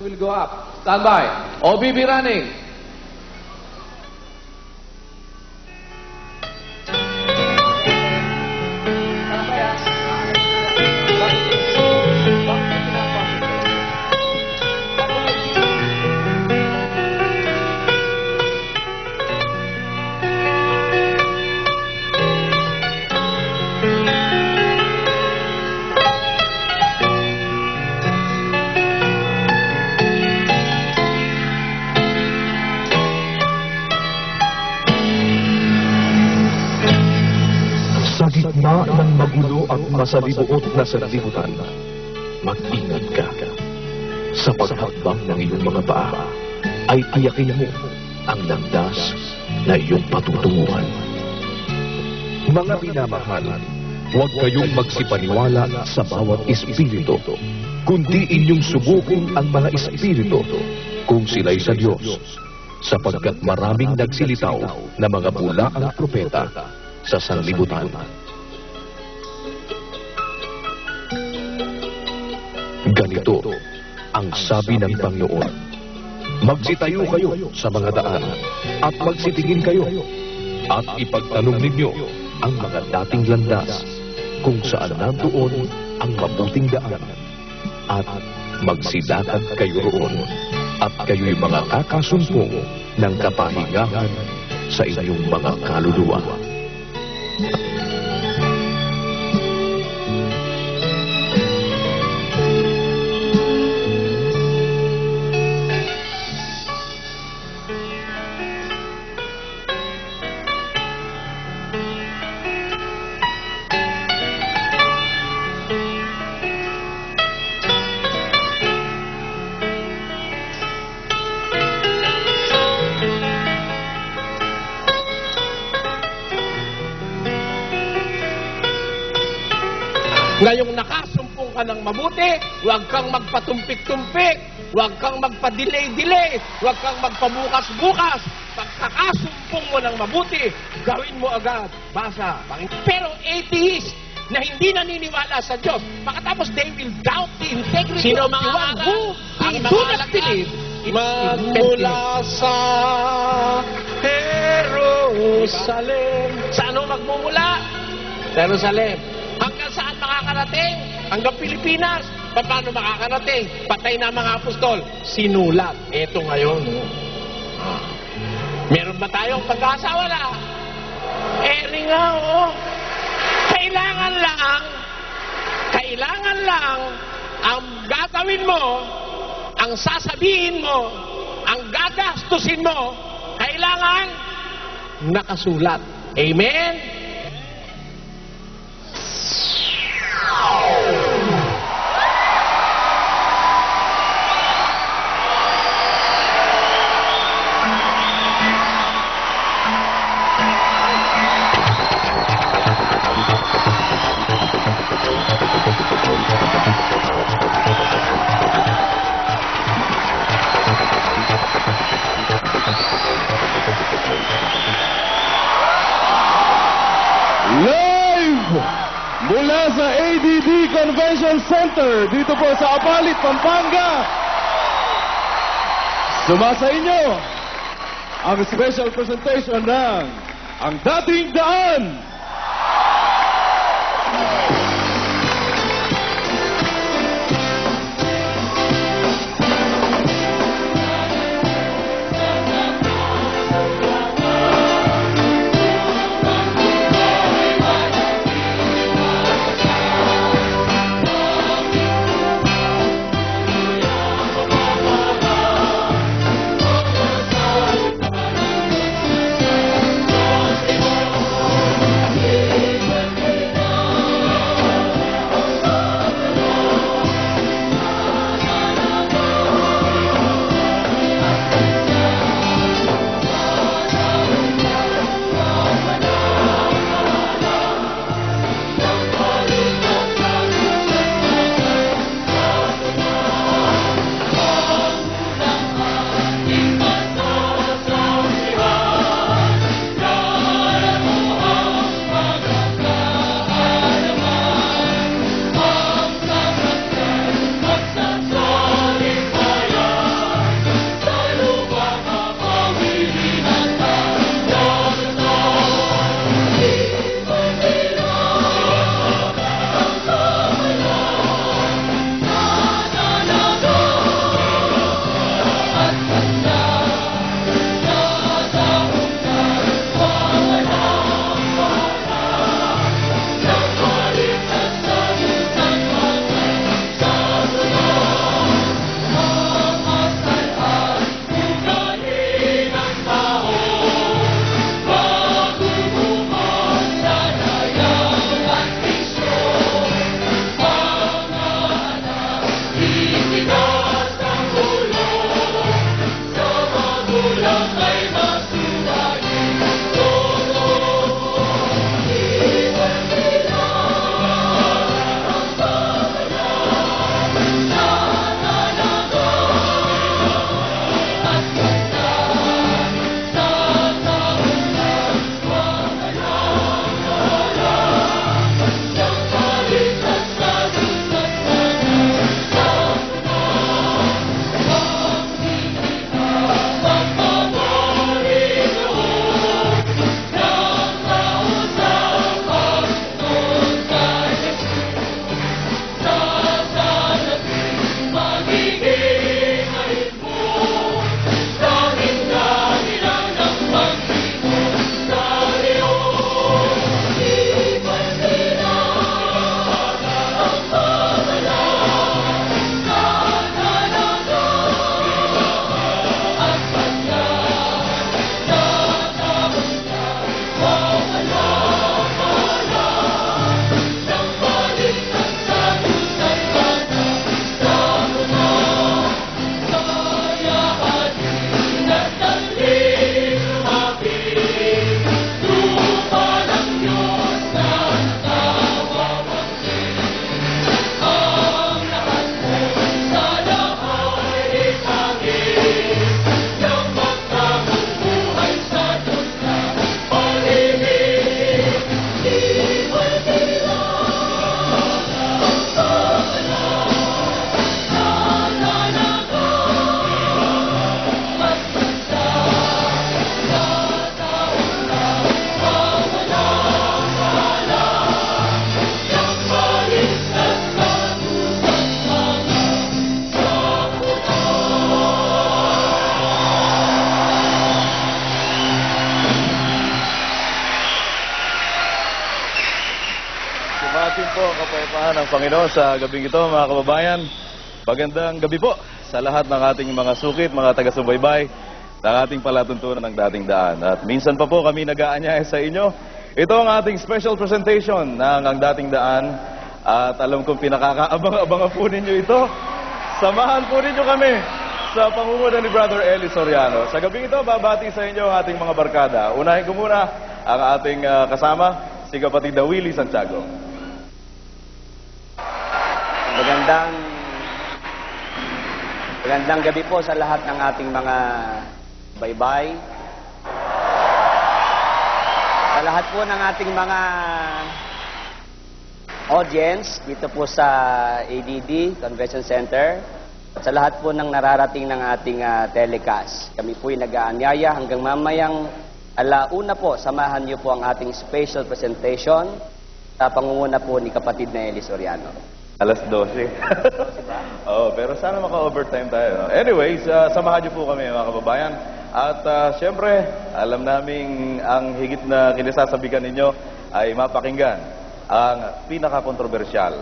will go up. Stand by. OBB running. Sa gitna ng magulo at masalibuot na sanlibutan, mag-ingat ka. Sa paghakbang ng iyong mga paa, ay tiyakin mo ang landas na iyong patutunguhan. Mga minamahal, huwag kayong magsipaniwala sa bawat espiritu, kundi inyong subukin ang mga espiritu kung sila'y sa Diyos, sapagkat maraming nagsilitaw na mga bulaang propeta sa sanlibutan. Ganito ang sabi ng Panginoon: magsitayo kayo sa mga daan at magsitingin kayo at ipagtanong ninyo ang mga dating landas kung saan nandoon ang mabuting daan at magsilakad kayo roon at kayo'y mga kakasumpong ng kapahingahan sa inyong mga kaluluwa. Ngayong nakasumpong ka ng mabuti, huwag kang magpatumpik-tumpik, huwag kang magpa-delay-delay, huwag kang magpabukas-bukas. Pagkakasumpong mo ng mabuti, gawin mo agad. Basa. Pero atheist na hindi naniniwala sa Diyos, makatapos they will doubt the integrity Sino of the mga one who ang do not believe. Magmula sa Jerusalem. Saan ho magmumula? Jerusalem. Hanggang saan makakarating? Hanggang Pilipinas. Paano makakarating? Patay na mga apostol. Sinulat. Eto ngayon. Meron ba tayong pag-asa? Wala. Nga, Kailangan lang ang gagawin mo, ang sasabihin mo, ang gagastusin mo, kailangan nakasulat. Amen? Live mula sa ADD Convention Center dito po sa Apalit, Pampanga. Sumasa inyo ang special presentation ng Ang Dating Daan. Panginoon sa gabing ito, mga kababayan. Magandang gabi po sa lahat ng ating mga sukit, mga taga-subaybay ng ating palatuntunan ng dating daan. At minsan pa po kami nag-aanyaya sa inyo. Ito ang ating special presentation ng ang dating daan. At alam kong pinakakaabang-abangan po ninyo ito. Samahan po ninyo kami sa pangunguna ni Brother Eli Soriano. Sa gabing ito, babati sa inyo ang ating mga barkada. Unahin ko muna ang ating kasama, si kapatid Willie Santiago. Magandang gabi po sa lahat ng ating mga baybay. Sa lahat po ng ating mga audience dito po sa ADD Convention Center. At sa lahat po ng nararating ng ating telecast. Kami po'y nag-aanyaya hanggang mamayang alauna po. Samahan niyo po ang ating special presentation sa pangunguna po ni kapatid na Eli Soriano. Alas 12. Oo, pero sana maka-overtime tayo. No? Anyways, samahan niyo po kami mga kababayan. At syempre, alam naming ang higit na kinasasabihan ninyo ay mapakinggan ang pinaka-kontrobersyal,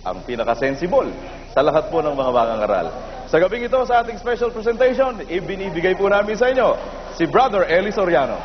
ang pinaka-sensible sa lahat po ng mga mangangaral. Sa gabing ito, sa ating special presentation, ibinibigay po namin sa inyo si Brother Eli Soriano.